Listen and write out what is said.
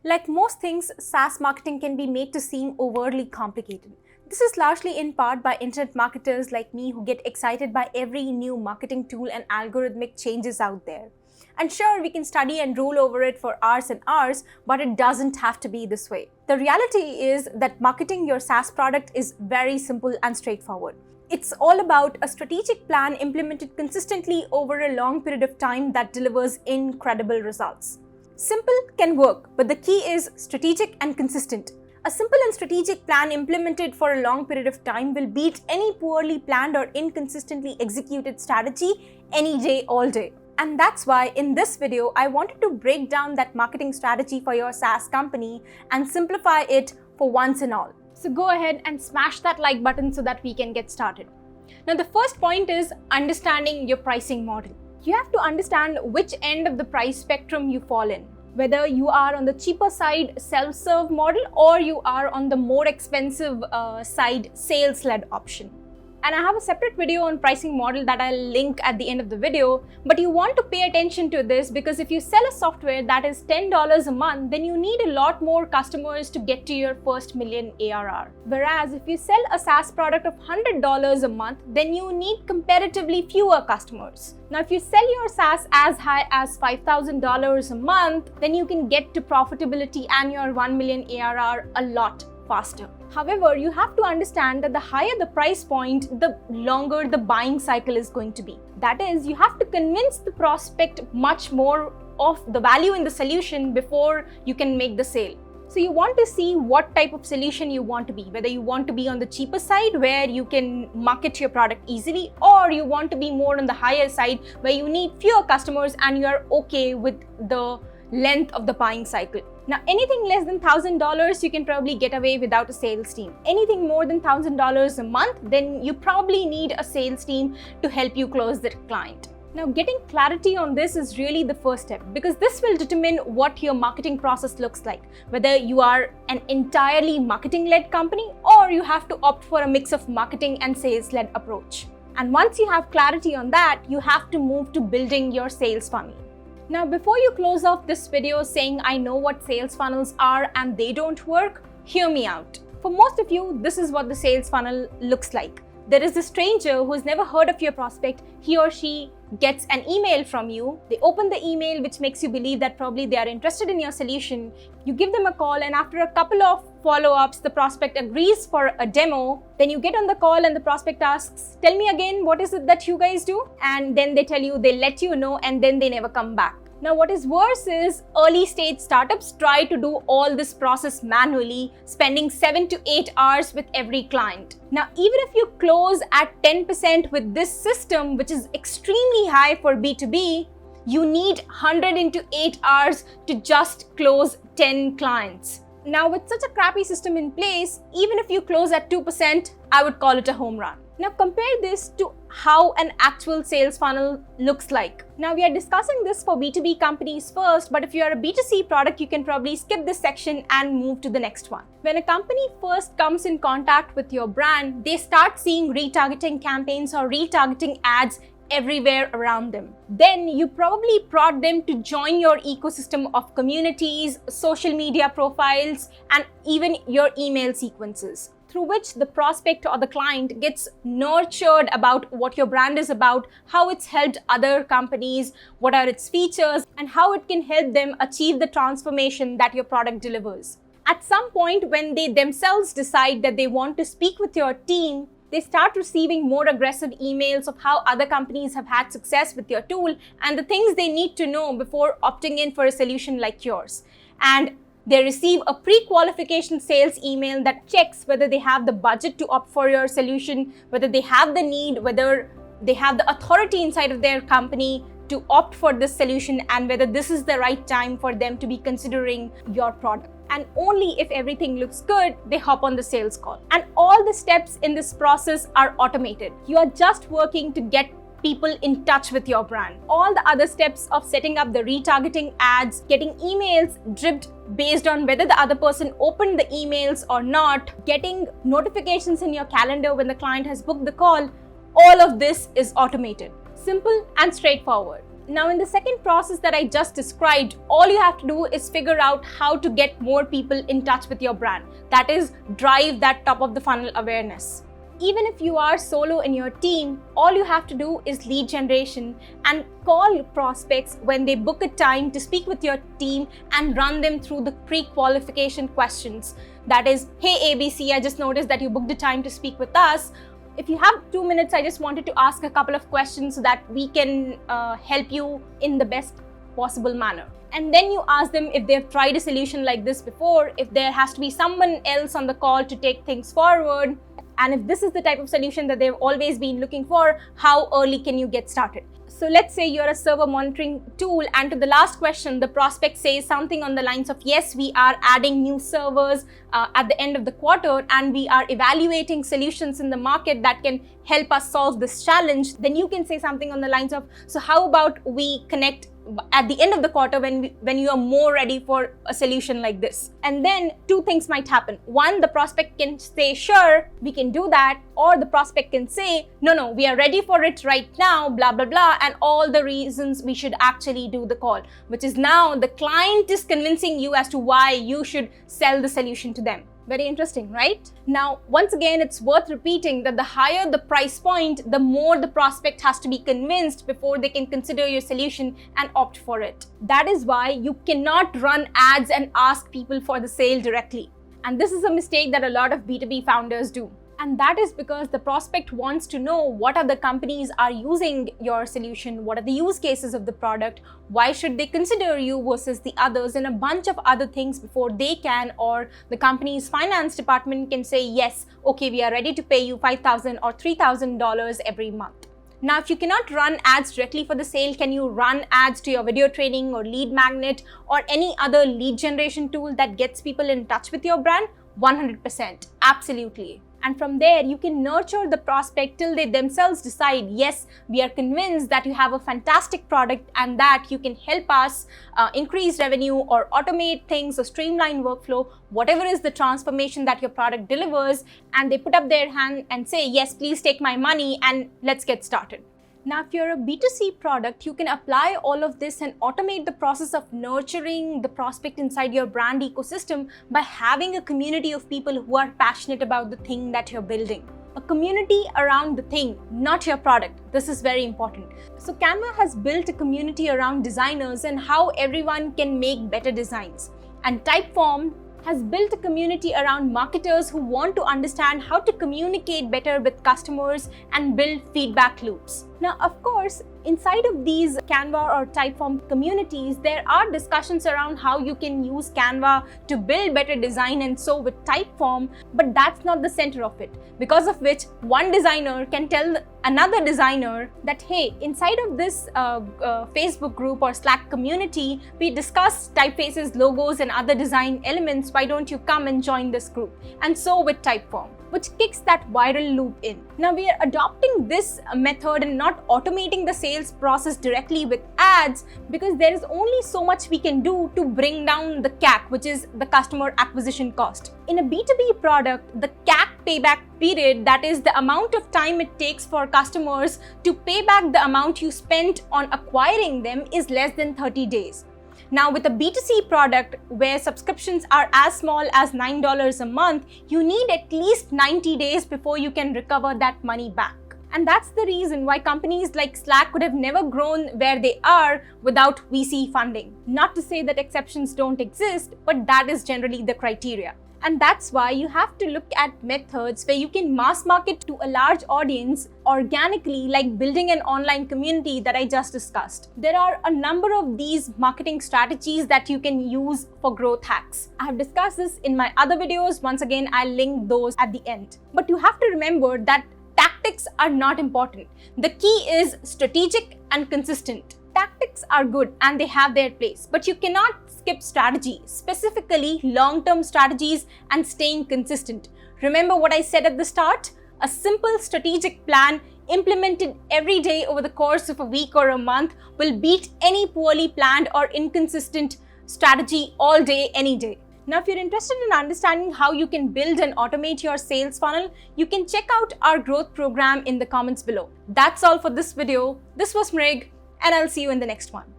Like most things, SaaS marketing can be made to seem overly complicated. This is largely in part by internet marketers like me who get excited by every new marketing tool and algorithmic changes out there. And sure, we can study and roll over it for hours and hours, but it doesn't have to be this way. The reality is that marketing your SaaS product is very simple and straightforward. It's all about a strategic plan implemented consistently over a long period of time that delivers incredible results. Simple can work, but the key is strategic and consistent. A simple and strategic plan implemented for a long period of time will beat any poorly planned or inconsistently executed strategy any day, all day. And that's why in this video, I wanted to break down that marketing strategy for your SaaS company and simplify it for once and all. So go ahead and smash that like button so that we can get started. Now, the first point is understanding your pricing model. You have to understand which end of the price spectrum you fall in. Whether you are on the cheaper side self-serve model or you are on the more expensive side sales-led option. And I have a separate video on pricing model that I'll link at the end of the video, but you want to pay attention to this because if you sell a software that is $10 a month, then you need a lot more customers to get to your first million ARR. Whereas if you sell a SaaS product of $100 a month, then you need comparatively fewer customers. Now, if you sell your SaaS as high as $5,000 a month, then you can get to profitability and your 1 million ARR a lot faster. However, you have to understand that the higher the price point, the longer the buying cycle is going to be. That is, you have to convince the prospect much more of the value in the solution before you can make the sale. So you want to see what type of solution you want to be, whether you want to be on the cheaper side where you can market your product easily, or you want to be more on the higher side where you need fewer customers and you are okay with the length of the buying cycle. Now, anything less than $1,000, you can probably get away without a sales team. Anything more than $1,000 a month, then you probably need a sales team to help you close the client. Now, getting clarity on this is really the first step because this will determine what your marketing process looks like, whether you are an entirely marketing-led company or you have to opt for a mix of marketing and sales-led approach. And once you have clarity on that, you have to move to building your sales funnel. Now, before you close off this video saying, I know what sales funnels are and they don't work, hear me out. For most of you, this is what the sales funnel looks like. There is a stranger who's never heard of your prospect. He or she gets an email from you. They open the email, which makes you believe that probably they are interested in your solution. You give them a call, and after a couple of follow-ups, the prospect agrees for a demo. Then you get on the call and the prospect asks, tell me again, what is it that you guys do? And then they tell you, they let you know, and then they never come back. Now, what is worse is early stage startups try to do all this process manually, spending 7 to 8 hours with every client. Now, even if you close at 10% with this system, which is extremely high for B2B, you need 100 into 8 hours to just close 10 clients. Now, with such a crappy system in place, even if you close at 2%, I would call it a home run. Now, compare this to how an actual sales funnel looks like. Now, we are discussing this for B2B companies first, but if you are a B2C product, you can probably skip this section and move to the next one. When a company first comes in contact with your brand, they start seeing retargeting campaigns or retargeting ads everywhere around them. Then you probably prod them to join your ecosystem of communities, social media profiles, and even your email sequences, through which the prospect or the client gets nurtured about what your brand is about, how it's helped other companies, what are its features, and how it can help them achieve the transformation that your product delivers. At some point, when they themselves decide that they want to speak with your team, they start receiving more aggressive emails of how other companies have had success with your tool and the things they need to know before opting in for a solution like yours. And they receive a pre-qualification sales email that checks whether they have the budget to opt for your solution, whether they have the need, whether they have the authority inside of their company to opt for this solution, and whether this is the right time for them to be considering your product. And only if everything looks good, they hop on the sales call. And all the steps in this process are automated. You are just working to get people in touch with your brand. All the other steps of setting up the retargeting ads, getting emails dripped based on whether the other person opened the emails or not, getting notifications in your calendar when the client has booked the call, all of this is automated. Simple and straightforward. Now, in the second process that I just described, all you have to do is figure out how to get more people in touch with your brand. That is, drive that top of the funnel awareness. Even if you are solo in your team, all you have to do is lead generation and call prospects when they book a time to speak with your team and run them through the pre-qualification questions. That is, hey ABC, I just noticed that you booked a time to speak with us. If you have 2 minutes, I just wanted to ask a couple of questions so that we can help you in the best possible manner. And then you ask them if they've tried a solution like this before, if there has to be someone else on the call to take things forward, and if this is the type of solution that they've always been looking for, how early can you get started? So let's say you're a server monitoring tool, and to the last question, the prospect says something on the lines of, yes, we are adding new servers at the end of the quarter, and we are evaluating solutions in the market that can help us solve this challenge. Then you can say something on the lines of, so how about we connect at the end of the quarter when you are more ready for a solution like this. And then 2 things might happen. One, the prospect can say, sure, we can do that. Or the prospect can say, no, we are ready for it right now, blah, blah, blah, and all the reasons we should actually do the call, which is now the client is convincing you as to why you should sell the solution to them. Very interesting, right? Now, once again, it's worth repeating that the higher the price point, the more the prospect has to be convinced before they can consider your solution and opt for it. That is why you cannot run ads and ask people for the sale directly. And this is a mistake that a lot of B2B founders do. And that is because the prospect wants to know what other companies are using your solution, what are the use cases of the product, why should they consider you versus the others, and a bunch of other things before they can, or the company's finance department can say, yes, okay, we are ready to pay you $5,000 or $3,000 every month. Now, if you cannot run ads directly for the sale, can you run ads to your video training or lead magnet or any other lead generation tool that gets people in touch with your brand? 100%, absolutely. And from there, you can nurture the prospect till they themselves decide, yes, we are convinced that you have a fantastic product and that you can help us increase revenue or automate things or streamline workflow, whatever is the transformation that your product delivers. And they put up their hand and say, yes, please take my money and let's get started. Now, if you're a B2C product, you can apply all of this and automate the process of nurturing the prospect inside your brand ecosystem by having a community of people who are passionate about the thing that you're building. A community around the thing, not your product. This is very important. So Canva has built a community around designers and how everyone can make better designs. And Typeform has built a community around marketers who want to understand how to communicate better with customers and build feedback loops. Now, of course, inside of these Canva or Typeform communities, there are discussions around how you can use Canva to build better design and so with Typeform, but that's not the center of it. Because of which, one designer can tell another designer that, hey, inside of this Facebook group or Slack community, we discuss typefaces, logos, and other design elements. Why don't you come and join this group? And so with Typeform, which kicks that viral loop in. Now, we are adopting this method and not automating the sales process directly with ads because there is only so much we can do to bring down the CAC, which is the customer acquisition cost. In a B2B product, the CAC payback period, that is the amount of time it takes for customers to pay back the amount you spent on acquiring them, is less than 30 days. Now, with a B2C product where subscriptions are as small as $9 a month, you need at least 90 days before you can recover that money back. And that's the reason why companies like Slack could have never grown where they are without VC funding. Not to say that exceptions don't exist, but that is generally the criteria. And that's why you have to look at methods where you can mass market to a large audience organically, like building an online community that I just discussed. There are a number of these marketing strategies that you can use for growth hacks. I have discussed this in my other videos. Once again, I'll link those at the end. But you have to remember that tactics are not important. The key is strategic and consistent. Tactics are good and they have their place, but you cannot skip strategy, specifically long-term strategies and staying consistent. Remember what I said at the start? A simple strategic plan implemented every day over the course of a week or a month will beat any poorly planned or inconsistent strategy all day, any day. Now, if you're interested in understanding how you can build and automate your sales funnel, you can check out our growth program in the comments below. That's all for this video. This was Mrig, and I'll see you in the next one.